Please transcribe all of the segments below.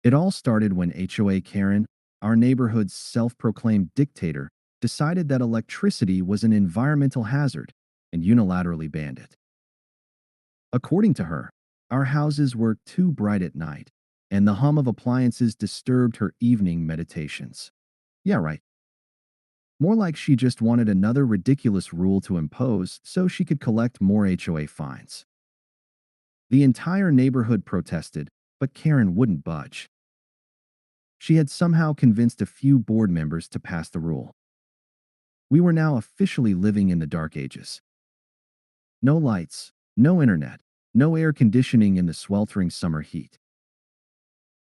It all started when HOA Karen, our neighborhood's self-proclaimed dictator, decided that electricity was an environmental hazard and unilaterally banned it. According to her, our houses were too bright at night, and the hum of appliances disturbed her evening meditations. Yeah, right. More like she just wanted another ridiculous rule to impose so she could collect more HOA fines. The entire neighborhood protested, but Karen wouldn't budge. She had somehow convinced a few board members to pass the rule. We were now officially living in the dark ages. No lights, no internet, no air conditioning in the sweltering summer heat.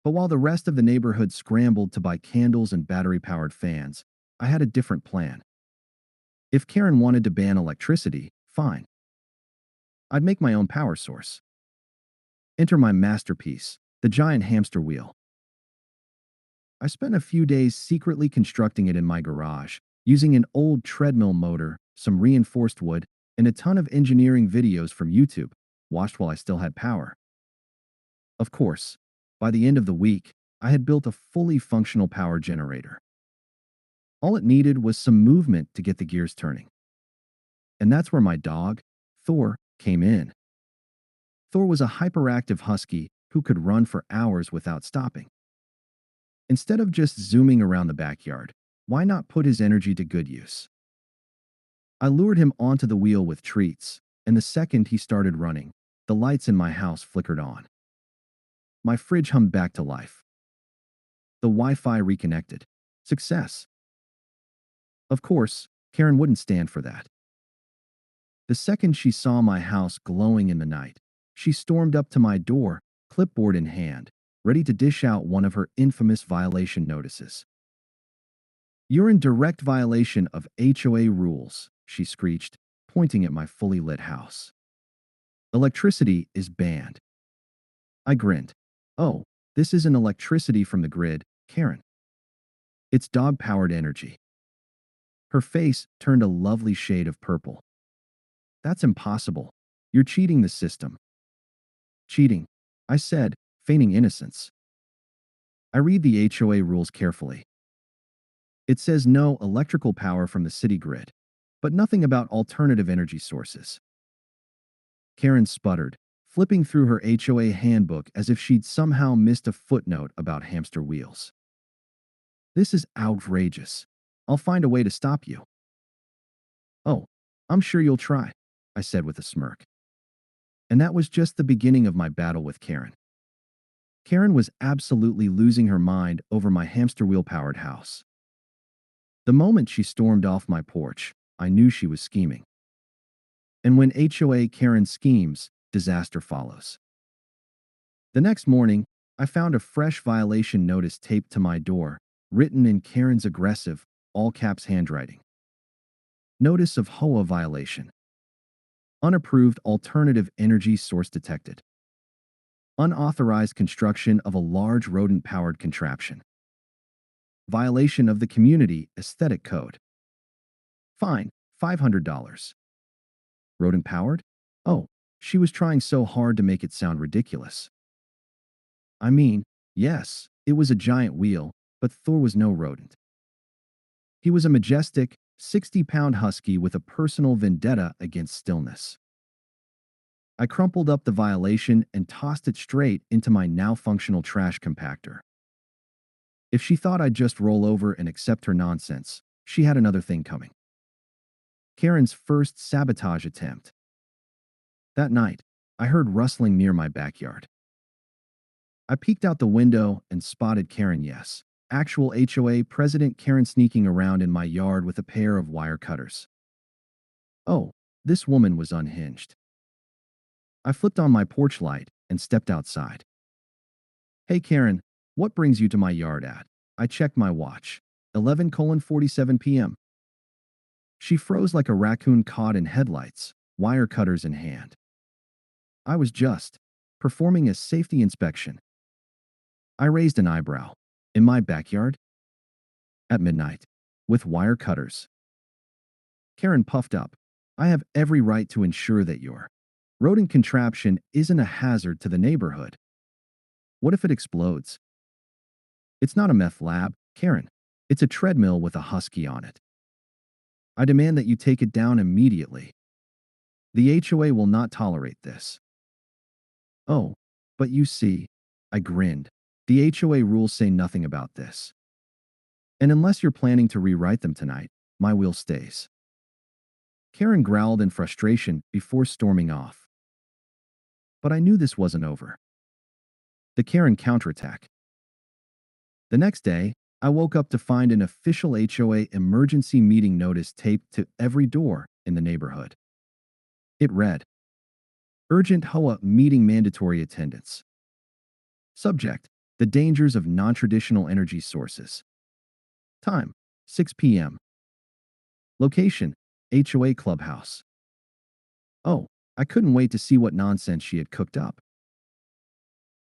But while the rest of the neighborhood scrambled to buy candles and battery-powered fans, I had a different plan. If Karen wanted to ban electricity, fine. I'd make my own power source. Enter my masterpiece, the giant hamster wheel. I spent a few days secretly constructing it in my garage, using an old treadmill motor, some reinforced wood, and a ton of engineering videos from YouTube, watched while I still had power. Of course, by the end of the week, I had built a fully functional power generator. All it needed was some movement to get the gears turning. And that's where my dog, Thor, came in. Thor was a hyperactive husky who could run for hours without stopping. Instead of just zooming around the backyard, why not put his energy to good use? I lured him onto the wheel with treats, and the second he started running, the lights in my house flickered on. My fridge hummed back to life. The Wi-Fi reconnected. Success. Of course, Karen wouldn't stand for that. The second she saw my house glowing in the night, she stormed up to my door, clipboard in hand, ready to dish out one of her infamous violation notices. "You're in direct violation of HOA rules," she screeched, pointing at my fully lit house. "Electricity is banned." I grinned. "Oh, this isn't electricity from the grid, Karen. It's dog-powered energy." Her face turned a lovely shade of purple. "That's impossible. You're cheating the system." "Cheating," I said, feigning innocence. "I read the HOA rules carefully. It says no electrical power from the city grid, but nothing about alternative energy sources." Karen sputtered, flipping through her HOA handbook as if she'd somehow missed a footnote about hamster wheels. "This is outrageous. I'll find a way to stop you." "Oh, I'm sure you'll try," I said with a smirk. And that was just the beginning of my battle with Karen. Karen was absolutely losing her mind over my hamster wheel-powered house. The moment she stormed off my porch, I knew she was scheming. And when HOA Karen schemes, disaster follows. The next morning, I found a fresh violation notice taped to my door, written in Karen's aggressive, all-caps handwriting. Notice of HOA violation. Unapproved alternative energy source detected. Unauthorized construction of a large rodent-powered contraption. Violation of the community aesthetic code. Fine, $500. Rodent-powered? Oh, she was trying so hard to make it sound ridiculous. I mean, yes, it was a giant wheel, but Thor was no rodent. He was a majestic, 60-pound husky with a personal vendetta against stillness. I crumpled up the violation and tossed it straight into my now-functional trash compactor. If she thought I'd just roll over and accept her nonsense, she had another thing coming. Karen's first sabotage attempt. That night, I heard rustling near my backyard. I peeked out the window and spotted Karen, yes, actual HOA President Karen sneaking around in my yard with a pair of wire cutters. Oh, this woman was unhinged. I flipped on my porch light and stepped outside. "Hey Karen, what brings you to my yard at?" I checked my watch. 11:47 p.m. She froze like a raccoon caught in headlights, wire cutters in hand. I was just performing a safety inspection. I raised an eyebrow. "In my backyard? At midnight? With wire cutters?" Karen puffed up. "I have every right to ensure that your rodent contraption isn't a hazard to the neighborhood. What if it explodes? It's not a meth lab, Karen. It's a treadmill with a husky on it. I demand that you take it down immediately. The HOA will not tolerate this. Oh, but you see, I grinned. The HOA rules say nothing about this. And unless you're planning to rewrite them tonight, my will stays. Karen growled in frustration before storming off. But I knew this wasn't over. The Karen counterattack. The next day, I woke up to find an official HOA emergency meeting notice taped to every door in the neighborhood. It read, Urgent HOA meeting mandatory attendance. Subject, the dangers of non-traditional energy sources. Time, 6 p.m. Location, HOA clubhouse. Oh, I couldn't wait to see what nonsense she had cooked up.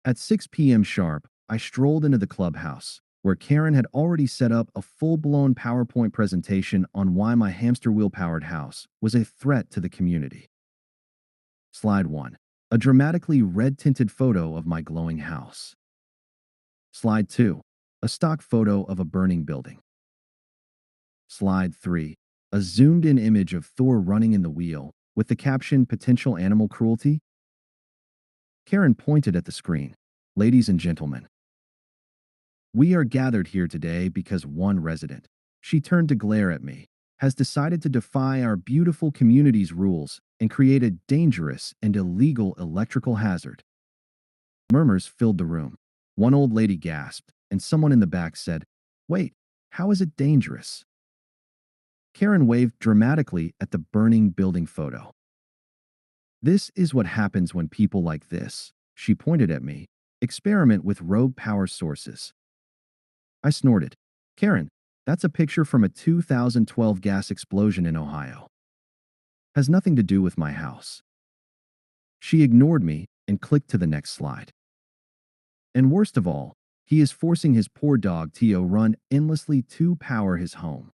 At 6 p.m. sharp, I strolled into the clubhouse, where Karen had already set up a full-blown PowerPoint presentation on why my hamster wheel-powered house was a threat to the community. Slide 1. A dramatically red-tinted photo of my glowing house. Slide 2. A stock photo of a burning building. Slide 3. A zoomed-in image of Thor running in the wheel, with the caption, Potential Animal Cruelty. Karen pointed at the screen. Ladies and gentlemen, we are gathered here today because one resident, she turned to glare at me, has decided to defy our beautiful community's rules and create a dangerous and illegal electrical hazard. Murmurs filled the room. One old lady gasped, and someone in the back said, Wait, how is it dangerous? Karen waved dramatically at the burning building photo. This is what happens when people like this, she pointed at me, experiment with rogue power sources. I snorted. Karen, that's a picture from a 2012 gas explosion in Ohio. Has nothing to do with my house. She ignored me and clicked to the next slide. And worst of all, he is forcing his poor dog Tio run endlessly to power his home.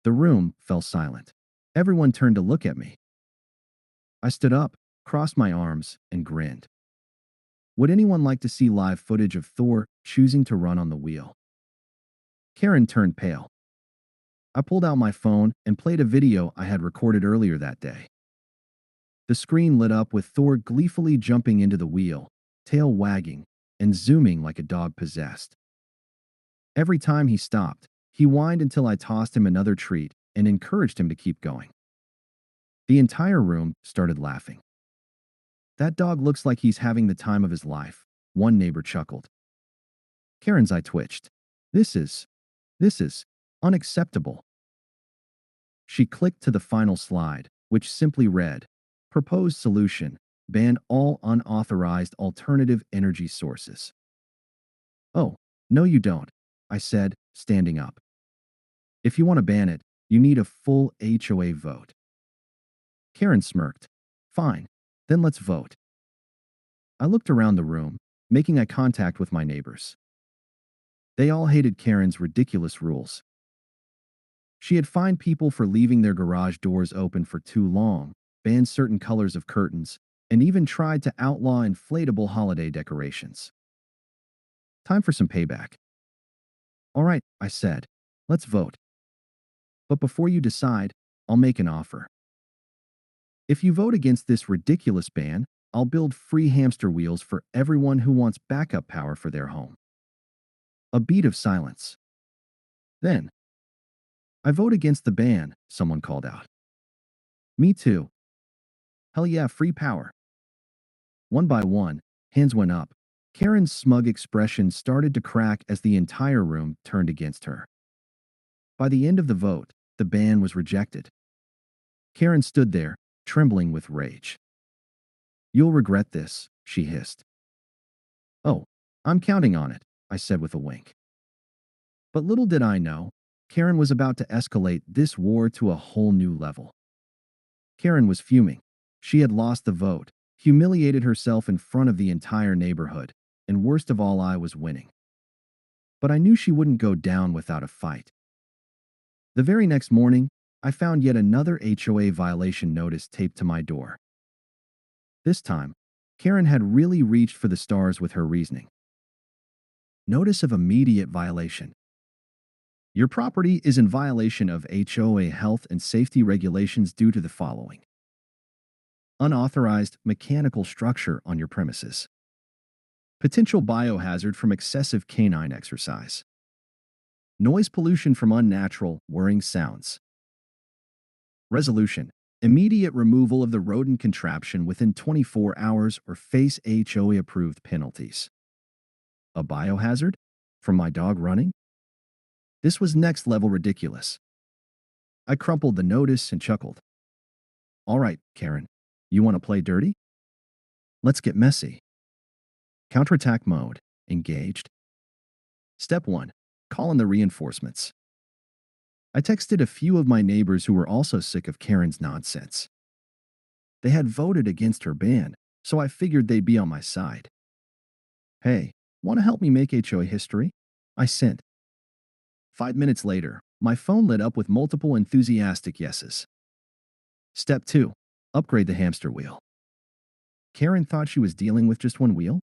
The room fell silent. Everyone turned to look at me. I stood up, crossed my arms, and grinned. Would anyone like to see live footage of Thor choosing to run on the wheel? Karen turned pale. I pulled out my phone and played a video I had recorded earlier that day. The screen lit up with Thor gleefully jumping into the wheel, tail wagging, and zooming like a dog possessed. Every time he stopped, he whined until I tossed him another treat and encouraged him to keep going. The entire room started laughing. That dog looks like he's having the time of his life, one neighbor chuckled. Karen's eye twitched. This is unacceptable. She clicked to the final slide, which simply read, Proposed solution, ban all unauthorized alternative energy sources. Oh, no you don't, I said, standing up. If you want to ban it, you need a full HOA vote. Karen smirked. Fine, then let's vote. I looked around the room, making eye contact with my neighbors. They all hated Karen's ridiculous rules. She had fined people for leaving their garage doors open for too long, banned certain colors of curtains, and even tried to outlaw inflatable holiday decorations. Time for some payback. All right, I said, let's vote. But before you decide, I'll make an offer. If you vote against this ridiculous ban, I'll build free hamster wheels for everyone who wants backup power for their home. A beat of silence. Then, I vote against the ban, someone called out. Me too. Hell yeah, free power. One by one, hands went up. Karen's smug expression started to crack as the entire room turned against her. By the end of the vote, the ban was rejected. Karen stood there, trembling with rage. You'll regret this, she hissed. Oh, I'm counting on it, I said with a wink. But little did I know, Karen was about to escalate this war to a whole new level. Karen was fuming. She had lost the vote, humiliated herself in front of the entire neighborhood, and worst of all, I was winning. But I knew she wouldn't go down without a fight. The very next morning, I found yet another HOA violation notice taped to my door. This time, Karen had really reached for the stars with her reasoning. Notice of immediate violation. Your property is in violation of HOA health and safety regulations due to the following: unauthorized mechanical structure on your premises, potential biohazard from excessive canine exercise, noise pollution from unnatural, whirring sounds. Resolution: immediate removal of the rodent contraption within 24 hours or face HOA-approved penalties. A biohazard? From my dog running? This was next level ridiculous. I crumpled the notice and chuckled. All right, Karen, you want to play dirty? Let's get messy. Counterattack mode. Engaged. Step 1. Call in the reinforcements. I texted a few of my neighbors who were also sick of Karen's nonsense. They had voted against her ban, so I figured they'd be on my side. Hey, want to help me make HOA history? I sent. 5 minutes later, my phone lit up with multiple enthusiastic yeses. Step 2. Upgrade the hamster wheel. Karen thought she was dealing with just one wheel?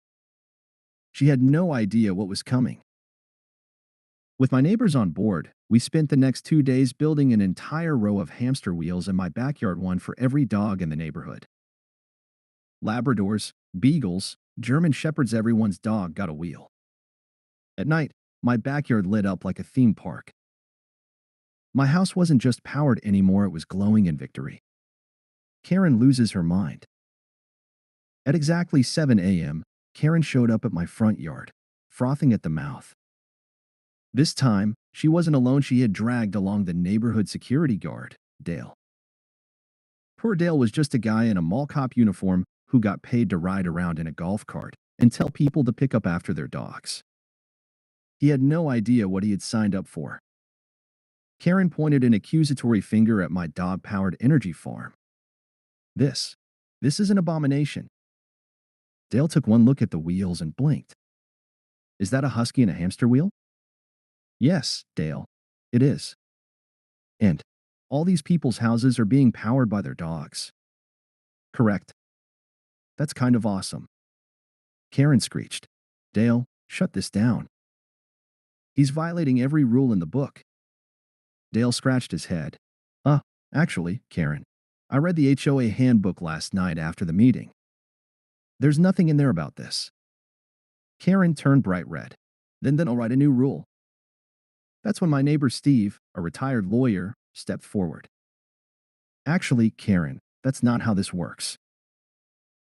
She had no idea what was coming. With my neighbors on board, we spent the next 2 days building an entire row of hamster wheels in my backyard, one for every dog in the neighborhood. Labradors, beagles, German shepherds, everyone's dog got a wheel. At night, my backyard lit up like a theme park. My house wasn't just powered anymore, it was glowing in victory. Karen loses her mind. At exactly 7 a.m., Karen showed up at my front yard, frothing at the mouth. This time, she wasn't alone. She had dragged along the neighborhood security guard, Dale. Poor Dale was just a guy in a mall cop uniform who got paid to ride around in a golf cart and tell people to pick up after their dogs. He had no idea what he had signed up for. Karen pointed an accusatory finger at my dog-powered energy farm. This is an abomination. Dale took one look at the wheels and blinked. Is that a husky and a hamster wheel? Yes, Dale, it is. And all these people's houses are being powered by their dogs. Correct. That's kind of awesome. Karen screeched. Dale, shut this down. He's violating every rule in the book. Dale scratched his head. Actually, Karen, I read the HOA handbook last night after the meeting. There's nothing in there about this. Karen turned bright red. Then I'll write a new rule. That's when my neighbor Steve, a retired lawyer, stepped forward. Actually, Karen, that's not how this works.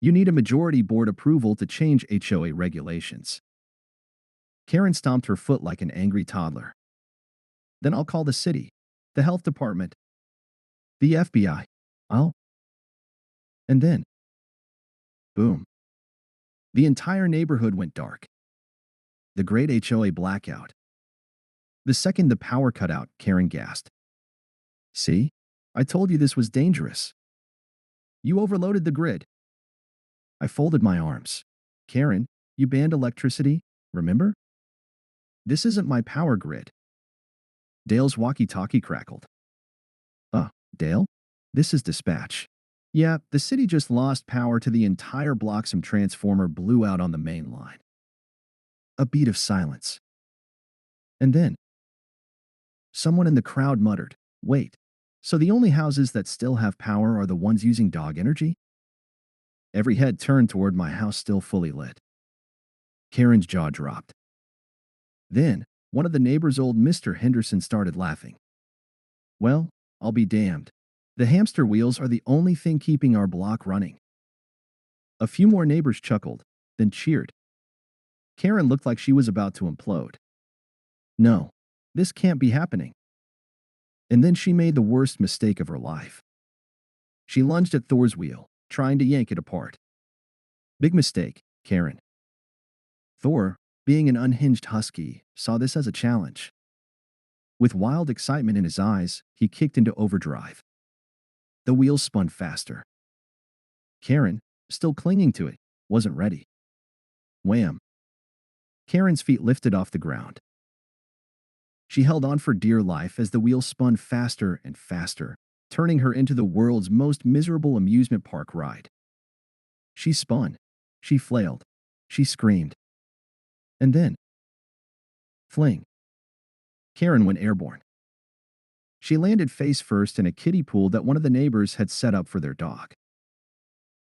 You need a majority board approval to change HOA regulations. Karen stomped her foot like an angry toddler. Then I'll call the city, the health department, the FBI. And then, boom. The entire neighborhood went dark. The great HOA blackout. The second the power cut out, Karen gasped. See? I told you this was dangerous. You overloaded the grid. I folded my arms. Karen, you banned electricity, remember? This isn't my power grid. Dale's walkie-talkie crackled. Dale? This is dispatch. Yeah, the city just lost power to the entire block. Some transformer blew out on the main line. A beat of silence. And then, someone in the crowd muttered, wait, so the only houses that still have power are the ones using dog energy? Every head turned toward my house, still fully lit. Karen's jaw dropped. Then, one of the neighbors, old Mr. Henderson, started laughing. Well, I'll be damned. The hamster wheels are the only thing keeping our block running. A few more neighbors chuckled, then cheered. Karen looked like she was about to implode. No, this can't be happening. And then she made the worst mistake of her life. She lunged at Thor's wheel, trying to yank it apart. Big mistake, Karen. Thor, being an unhinged husky, saw this as a challenge. With wild excitement in his eyes, he kicked into overdrive. The wheels spun faster. Karen, still clinging to it, wasn't ready. Wham! Karen's feet lifted off the ground. She held on for dear life as the wheels spun faster and faster, turning her into the world's most miserable amusement park ride. She spun. She flailed. She screamed. And then, Fling. Karen went airborne. She landed face first in a kiddie pool that one of the neighbors had set up for their dog.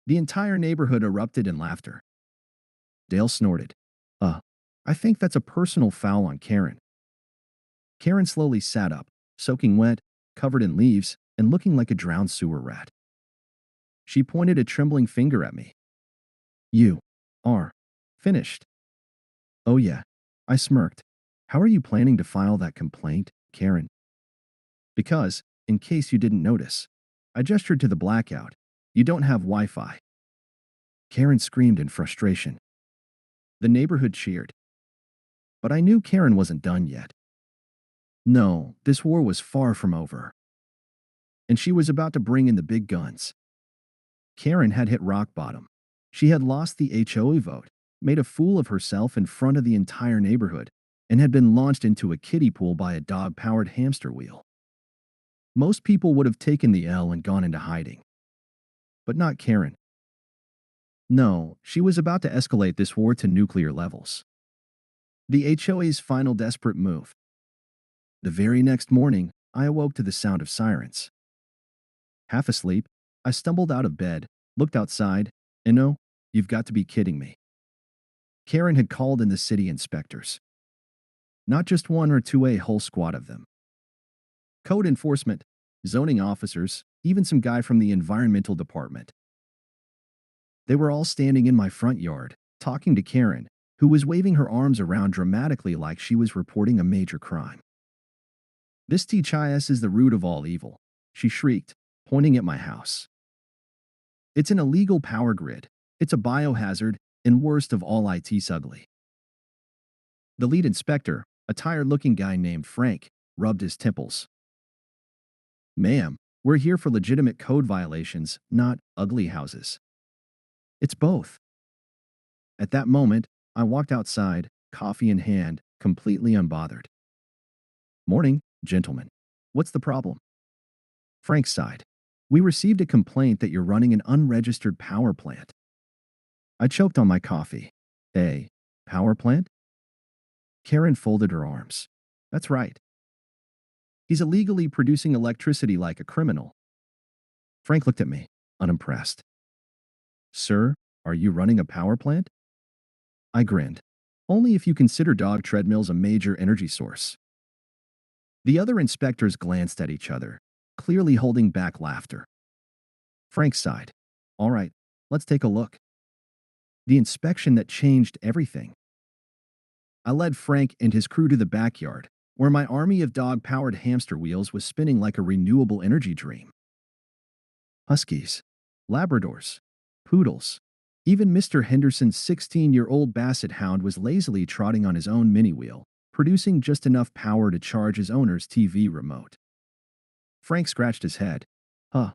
The entire neighborhood erupted in laughter. Dale snorted. Uh, I think that's a personal foul on Karen. Karen slowly sat up, soaking wet, covered in leaves, and looking like a drowned sewer rat. She pointed a trembling finger at me. You are finished. Oh yeah, I smirked. How are you planning to file that complaint, Karen? Because, in case you didn't notice, I gestured to the blackout. You don't have Wi-Fi. Karen screamed in frustration. The neighborhood cheered. But I knew Karen wasn't done yet. No, this war was far from over. And she was about to bring in the big guns. Karen had hit rock bottom. She had lost the HOA vote, made a fool of herself in front of the entire neighborhood, and had been launched into a kiddie pool by a dog-powered hamster wheel. Most people would have taken the L and gone into hiding. But not Karen. No, she was about to escalate this war to nuclear levels. The HOA's final desperate move. The very next morning, I awoke to the sound of sirens. Half asleep, I stumbled out of bed, looked outside, and no, you've got to be kidding me. Karen had called in the city inspectors. Not just one or two, a whole squad of them. Code enforcement, zoning officers, even some guy from the environmental department. They were all standing in my front yard, talking to Karen, who was waving her arms around dramatically like she was reporting a major crime. This THIS is the root of all evil, she shrieked, pointing at my house. It's an illegal power grid, it's a biohazard, and worst of all, it's ugly. The lead inspector, a tired-looking guy named Frank, rubbed his temples. Ma'am, we're here for legitimate code violations, not ugly houses. It's both. At that moment, I walked outside, coffee in hand, completely unbothered. Morning, gentlemen. What's the problem? Frank sighed. We received a complaint that you're running an unregistered power plant. I choked on my coffee. A power plant? Karen folded her arms. That's right. He's illegally producing electricity like a criminal. Frank looked at me, unimpressed. Sir, are you running a power plant? I grinned. Only if you consider dog treadmills a major energy source. The other inspectors glanced at each other, clearly holding back laughter. Frank sighed. All right, let's take a look. The inspection that changed everything. I led Frank and his crew to the backyard, where my army of dog-powered hamster wheels was spinning like a renewable energy dream. Huskies, Labradors, Poodles. Even Mr. Henderson's 16-year-old basset hound was lazily trotting on his own mini-wheel, producing just enough power to charge his owner's TV remote. Frank scratched his head. Huh.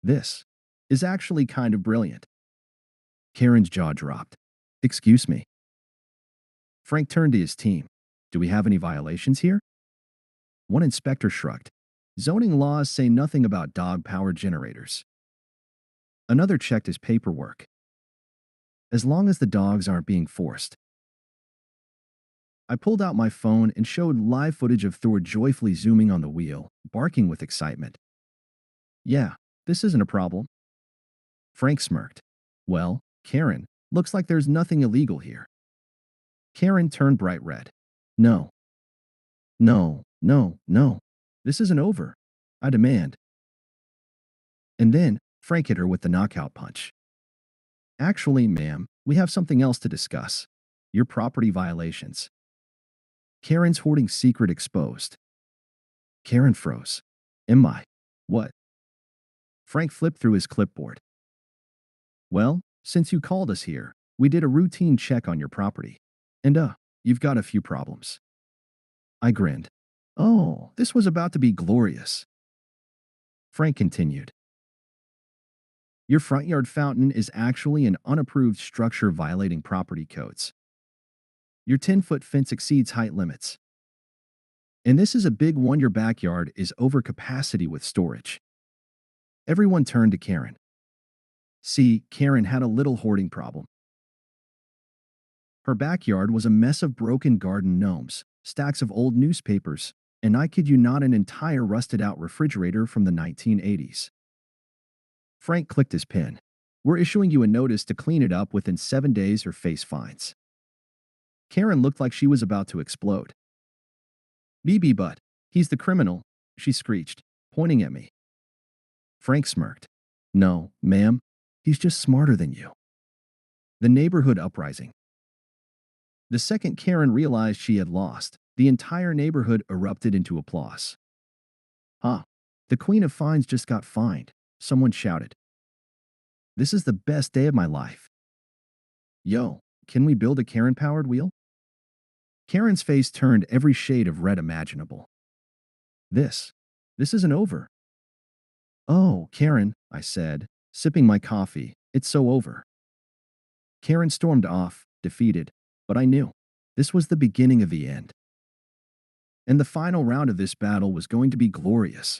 This is actually kind of brilliant. Karen's jaw dropped. Excuse me. Frank turned to his team. Do we have any violations here? One inspector shrugged. Zoning laws say nothing about dog-powered generators. Another checked his paperwork. As long as the dogs aren't being forced. I pulled out my phone and showed live footage of Thor joyfully zooming on the wheel, barking with excitement. Yeah, this isn't a problem. Frank smirked. Well, Karen, looks like there's nothing illegal here. Karen turned bright red. No. No, no, no. This isn't over. I demand. And then, Frank hit her with the knockout punch. Actually, ma'am, we have something else to discuss. Your property violations. Karen's hoarding secret exposed. Karen froze. Am I? What? Frank flipped through his clipboard. Well, since you called us here, we did a routine check on your property. And you've got a few problems. I grinned. Oh, this was about to be glorious. Frank continued. Your front yard fountain is actually an unapproved structure violating property codes. Your 10-foot fence exceeds height limits. And this is a big one. Your backyard is over capacity with storage. Everyone turned to Karen. See, Karen had a little hoarding problem. Her backyard was a mess of broken garden gnomes, stacks of old newspapers, and I kid you not, an entire rusted out refrigerator from the 1980s. Frank clicked his pen. We're issuing you a notice to clean it up within 7 days or face fines. Karen looked like she was about to explode. BB Butt, he's the criminal, she screeched, pointing at me. Frank smirked. No, ma'am, he's just smarter than you. The neighborhood uprising. The second Karen realized she had lost, the entire neighborhood erupted into applause. Ah, the Queen of Fines just got fined, someone shouted. This is the best day of my life. Yo, can we build a Karen-powered wheel? Karen's face turned every shade of red imaginable. This isn't over. Oh, Karen, I said, sipping my coffee, it's so over. Karen stormed off, defeated, but I knew this was the beginning of the end. And the final round of this battle was going to be glorious.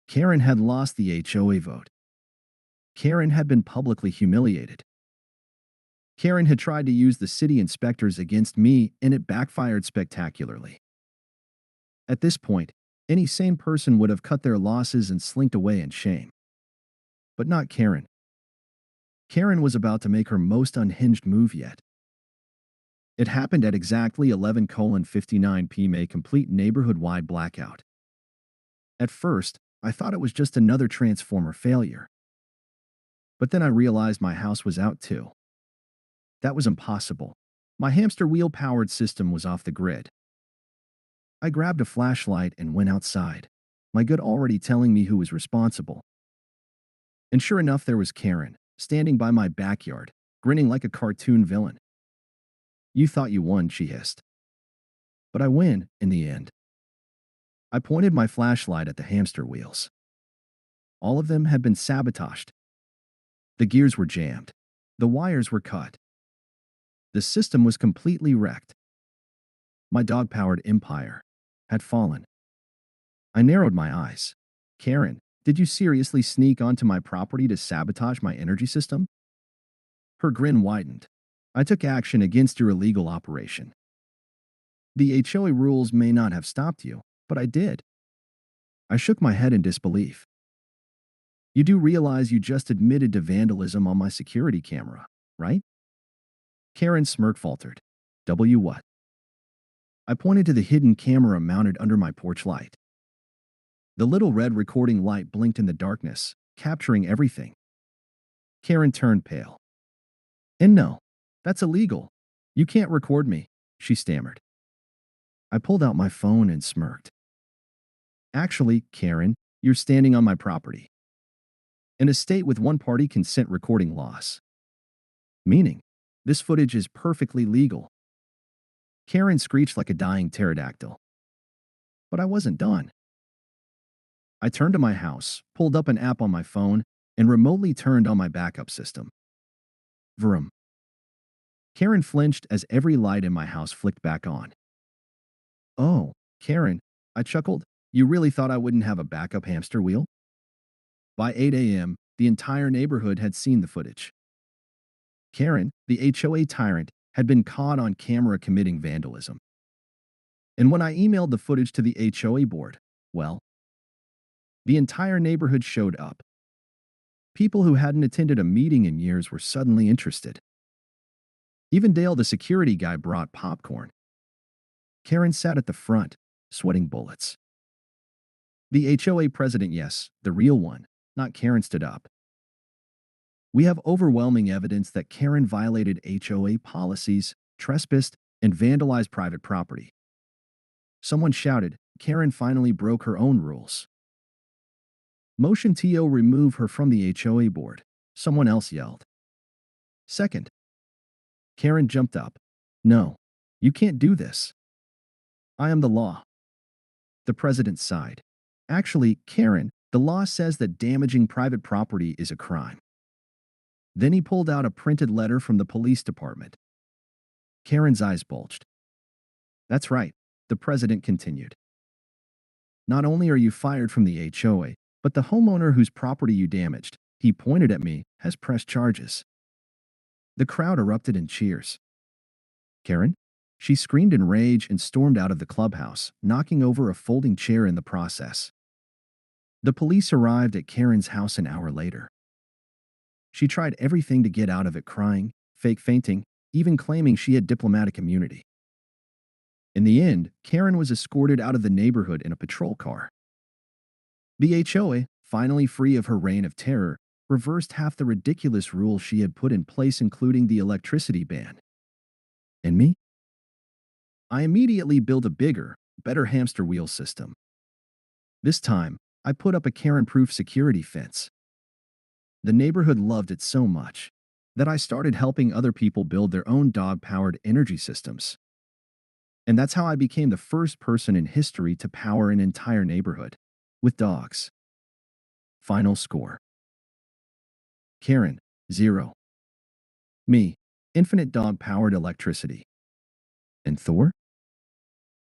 Karen had lost the HOA vote. Karen had been publicly humiliated. Karen had tried to use the city inspectors against me, and it backfired spectacularly. At this point, any sane person would have cut their losses and slinked away in shame. But not Karen. Karen was about to make her most unhinged move yet. It happened at exactly 11:59 p.m., a complete neighborhood-wide blackout. At first, I thought it was just another transformer failure. But then I realized my house was out too. That was impossible. My hamster wheel-powered system was off the grid. I grabbed a flashlight and went outside, my gut already telling me who was responsible. And sure enough, there was Karen, standing by my backyard, grinning like a cartoon villain. You thought you won, she hissed. But I win, in the end. I pointed my flashlight at the hamster wheels. All of them had been sabotaged. The gears were jammed. The wires were cut. The system was completely wrecked. My dog-powered empire had fallen. I narrowed my eyes. Karen, did you seriously sneak onto my property to sabotage my energy system? Her grin widened. I took action against your illegal operation. The HOA rules may not have stopped you, but I did. I shook my head in disbelief. You do realize you just admitted to vandalism on my security camera, right? Karen's smirk faltered. W what? I pointed to the hidden camera mounted under my porch light. The little red recording light blinked in the darkness, capturing everything. Karen turned pale. And no, that's illegal. You can't record me, she stammered. I pulled out my phone and smirked. Actually, Karen, you're standing on my property. An estate with one-party consent recording laws. Meaning, this footage is perfectly legal. Karen screeched like a dying pterodactyl. But I wasn't done. I turned to my house, pulled up an app on my phone, and remotely turned on my backup system. Vroom. Karen flinched as every light in my house flicked back on. Oh, Karen, I chuckled. You really thought I wouldn't have a backup hamster wheel? By 8 a.m., the entire neighborhood had seen the footage. Karen, the HOA tyrant, had been caught on camera committing vandalism. And when I emailed the footage to the HOA board, well, the entire neighborhood showed up. People who hadn't attended a meeting in years were suddenly interested. Even Dale, the security guy, brought popcorn. Karen sat at the front, sweating bullets. The HOA president, yes, the real one, not Karen, stood up. We have overwhelming evidence that Karen violated HOA policies, trespassed, and vandalized private property. Someone shouted, Karen finally broke her own rules. Motion to remove her from the HOA board, someone else yelled. Second. Karen jumped up. No, you can't do this. I am the law. The president sighed. Actually, Karen, the law says that damaging private property is a crime. Then he pulled out a printed letter from the police department. Karen's eyes bulged. That's right, the president continued. Not only are you fired from the HOA, but the homeowner whose property you damaged, he pointed at me, has pressed charges. The crowd erupted in cheers. Karen? She screamed in rage and stormed out of the clubhouse, knocking over a folding chair in the process. The police arrived at Karen's house an hour later. She tried everything to get out of it, crying, fake fainting, even claiming she had diplomatic immunity. In the end, Karen was escorted out of the neighborhood in a patrol car. The HOA, finally free of her reign of terror, reversed half the ridiculous rules she had put in place, including the electricity ban. And me? I immediately built a bigger, better hamster wheel system. This time, I put up a Karen-proof security fence. The neighborhood loved it so much that I started helping other people build their own dog-powered energy systems. And that's how I became the first person in history to power an entire neighborhood with dogs. Final score. Karen, 0. Me, infinite dog-powered electricity. And Thor?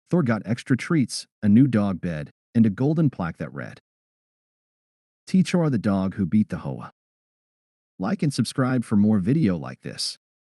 Thor got extra treats, a new dog bed, and a golden plaque that read, Teacher the dog who beat the HOA. Like and subscribe for more video like this.